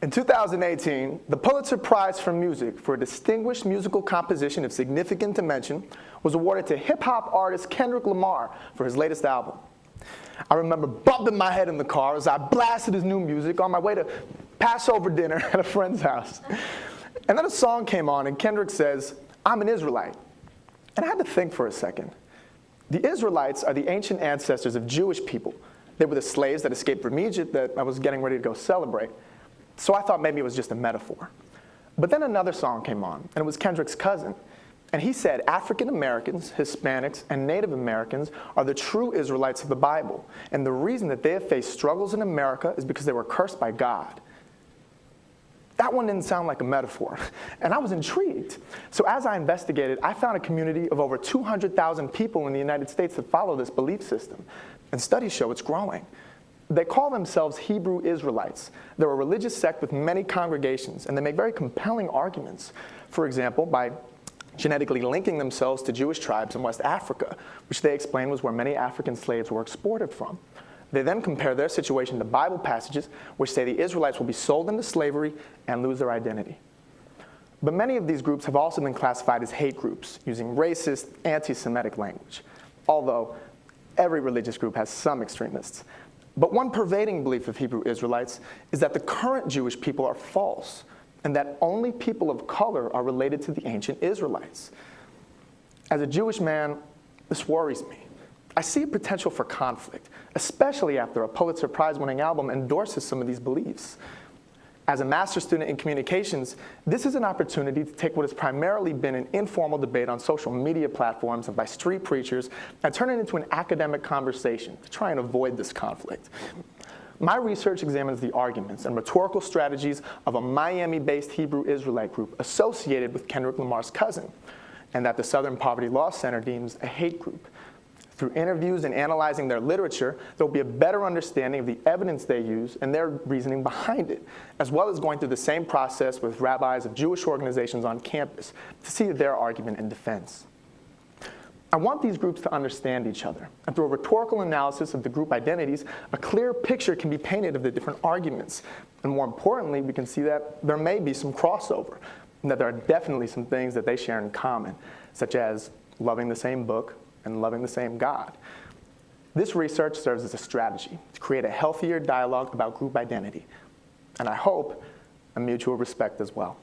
In 2018, the Pulitzer Prize for Music for a distinguished musical composition of significant dimension was awarded to hip-hop artist Kendrick Lamar for his latest album. I remember bumping my head in the car as I blasted his new music on my way to Passover dinner at a friend's house. And then a song came on and Kendrick says, "I'm an Israelite." And I had to think for a second. The Israelites are the ancient ancestors of Jewish people. They were the slaves that escaped from Egypt that I was getting ready to go celebrate. So I thought maybe it was just a metaphor. But then another song came on, and it was Kendrick's cousin. And he said African Americans, Hispanics, and Native Americans are the true Israelites of the Bible. And the reason that they have faced struggles in America is because they were cursed by God. That one didn't sound like a metaphor, and I was intrigued. So as I investigated, I found a community of over 200,000 people in the United States that follow this belief system, and studies show it's growing. They call themselves Hebrew Israelites. They're a religious sect with many congregations, and they make very compelling arguments. For example, by genetically linking themselves to Jewish tribes in West Africa, which they explain was where many African slaves were exported from. They then compare their situation to Bible passages which say the Israelites will be sold into slavery and lose their identity. But many of these groups have also been classified as hate groups, using racist, anti-Semitic language, although every religious group has some extremists. But one pervading belief of Hebrew Israelites is that the current Jewish people are false, and that only people of color are related to the ancient Israelites. As a Jewish man, this worries me. I see a potential for conflict, especially after a Pulitzer Prize-winning album endorses some of these beliefs. As a master's student in communications, this is an opportunity to take what has primarily been an informal debate on social media platforms and by street preachers and turn it into an academic conversation to try and avoid this conflict. My research examines the arguments and rhetorical strategies of a Miami-based Hebrew Israelite group associated with Kendrick Lamar's cousin, and that the Southern Poverty Law Center deems a hate group. Through interviews and analyzing their literature, there will be a better understanding of the evidence they use and their reasoning behind it, as well as going through the same process with rabbis of Jewish organizations on campus to see their argument in defense. I want these groups to understand each other, and through a rhetorical analysis of the group identities, a clear picture can be painted of the different arguments. And more importantly, we can see that there may be some crossover, and that there are definitely some things that they share in common, such as loving the same book, and loving the same God. This research serves as a strategy to create a healthier dialogue about group identity, and I hope a mutual respect as well.